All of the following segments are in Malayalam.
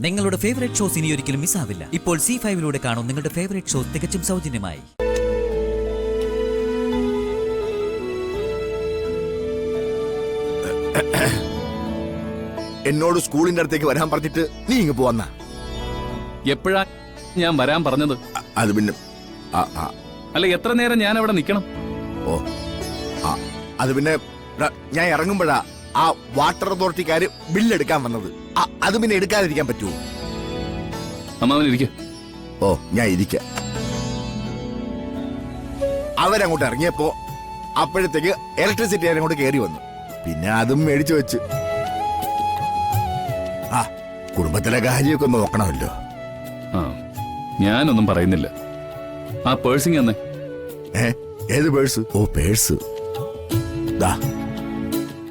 നിങ്ങളുടെ ഫേവറേറ്റ് ഷോസ് ഇനി ഒരിക്കലും മിസ്സാവില്ല. ഇപ്പോൾ C5-ലൂടെ കാണും നിങ്ങളുടെ ഫേവറേറ്റ് ഷോസ് തികച്ചും സൗജന്യമായി. എന്നോട് സ്കൂളിന്റെ അടുത്തേക്ക് വരാൻ പറഞ്ഞിട്ട് നീ ഇങ്ങ് പോന്ന എപ്പോഴാ ഞാൻ വരാൻ പറഞ്ഞത്? അത് പിന്നെ അല്ല, എത്ര നേരം ഞാൻ അവിടെ നിൽക്കണം? ഓ അത് പിന്നെ ഞാൻ ഇറങ്ങുമ്പോഴാ ആ വാട്ടർ അതോറിറ്റിക്കാര് ബില്ലെടുക്കാൻ വന്നത്. അത് പിന്നെ എടുക്കാതിരിക്കാൻ പറ്റുമോ? അമ്മാവനിരിക്ക. ഓ ഞാൻ ഇരിക്ക. അവരങ്ങോട്ട് ഇറങ്ങിയപ്പോ അപ്പോഴത്തേക്ക് ഇലക്ട്രിസിറ്റി അങ്ങോട്ട് കയറി വന്നു. പിന്നെ അതും മേടിച്ചു വെച്ച്. ആ കുടുംബത്തിലെ കാര്യമൊക്കെ നോക്കണമല്ലോ. ആ ഞാനൊന്നും പറയുന്നില്ല. ആ പേഴ്സിങ് തന്നെ. ഏത് പേഴ്സ്? ഓ പേഴ്സ്.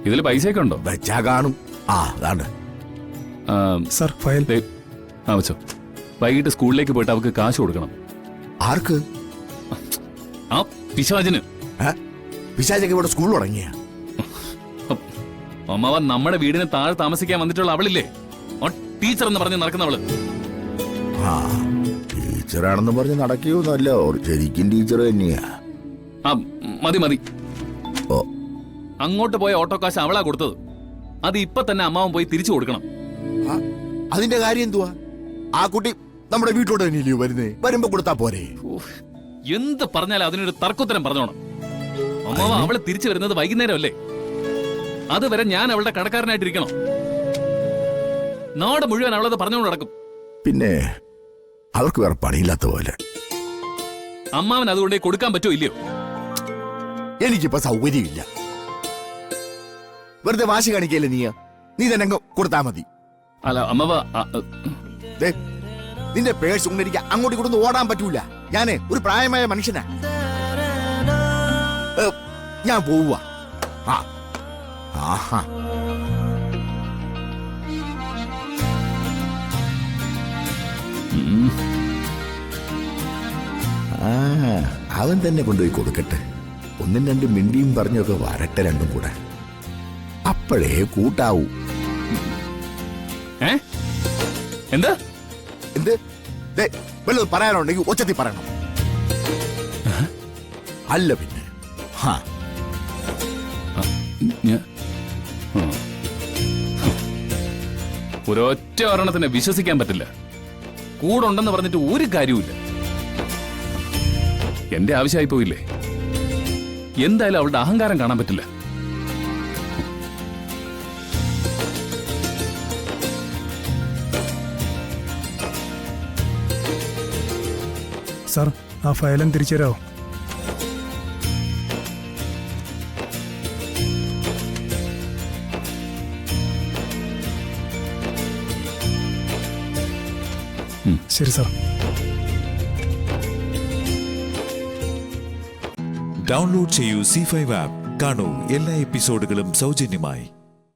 ഇതില് പൈസയൊക്കെ ഉണ്ടോ? വെച്ചാ കാണും. ആ അതാണ് സർ ഫയൽ. ആ വെച്ചോ. വൈകിട്ട് സ്കൂളിലേക്ക് പോയിട്ട് അവർക്ക് കാശ് കൊടുക്കണം. ആർക്ക്? ആ പിശാചിന്. പിശാചൊക്കെ ഇവിടെ സ്കൂൾ തുടങ്ങിയ അമ്മാവൻ നമ്മുടെ വീടിന് താഴെ താമസിക്കാൻ വന്നിട്ടുള്ള അവളില്ലേ, ടീച്ചർ എന്ന് പറഞ്ഞ് നടക്കുന്നവള്. ആ ടീച്ചറാണെന്ന് പറഞ്ഞ് നടക്കുകയൊന്നുമല്ല, ശരിക്കും ടീച്ചർ തന്നെയാ. ആ മതി മതി. ഓ അങ്ങോട്ട് പോയ ഓട്ടോ കാശ് അവളാ കൊടുത്തത്. അത് ഇപ്പൊ തന്നെ അമ്മാവൻ പോയി തിരിച്ചു കൊടുക്കണം. അതിന്റെ കാര്യം എന്തുവാ? ആ കുട്ടി നമ്മുടെ വീട്ടിലോട്ട് തന്നെയല്ലയോ വരുന്നേ? വരുമ്പോ കൊടുത്താ പോരെ? എന്ത് പറഞ്ഞാലും അതിനൊരു തർക്കുത്തരം പറഞ്ഞോണം. അമ്മാവ അവള് തിരിച്ചു വരുന്നത് വൈകുന്നേരം അല്ലേ? അതുവരെ ഞാൻ അവളുടെ കടക്കാരനായിട്ടിരിക്കണം. നാട് മുഴുവൻ അവളത് പറഞ്ഞുകൊണ്ട് നടക്കും. പിന്നെ അവർക്ക് വേറെ പണിയില്ലാത്ത പോലെ. അമ്മാവൻ അതുകൊണ്ട് കൊടുക്കാൻ പറ്റുമോ ഇല്ലയോ? എനിക്കിപ്പോ സൗകര്യമില്ല. വെറുതെ വാശി കാണിക്കല്ലേ നീ തന്നെ കൊടുത്താ മതി. അല്ല അമ്മാവ, നിന്റെ പേഴ്സ് കൊണ്ട് എനിക്ക് അങ്ങോട്ട് കൊടുത്ത് ഓടാൻ പറ്റൂല. ഞാനേ ഒരു പ്രായമായ മനുഷ്യനാ. ഞാൻ പോവുക. അവൻ തന്നെ കൊണ്ടുപോയി കൊടുക്കട്ടെ. ഒന്നും രണ്ടും മിണ്ടിയും പറഞ്ഞൊക്കെ വരട്ടെ രണ്ടും കൂടെ. അപ്പോഴേ കൂട്ടാവൂ. എന്താ എന്ത് വല്ലതും പറയാനുണ്ടെങ്കിൽ ഒച്ചത്തിൽ പറയണം. അല്ല പിന്നെ ഒരൊറ്റ ഒരെണ്ണത്തിനെ വിശ്വസിക്കാൻ പറ്റില്ല. കൂടെ ഉണ്ടെന്ന് പറഞ്ഞിട്ട് ഒരു കാര്യവുമില്ല. എന്റെ ആവശ്യമായി പോയില്ലേ? എന്തായാലും അവളുടെ അഹങ്കാരം കാണാൻ പറ്റില്ല. സർ ആ ഫയലും തിരിച്ചു തരാമോ? ശരി സർ. ഡൗൺലോഡ് ചെയ്യൂ C5 ആപ്പ്. കാണൂ എല്ലാ എപ്പിസോഡുകളും സൗജന്യമായി.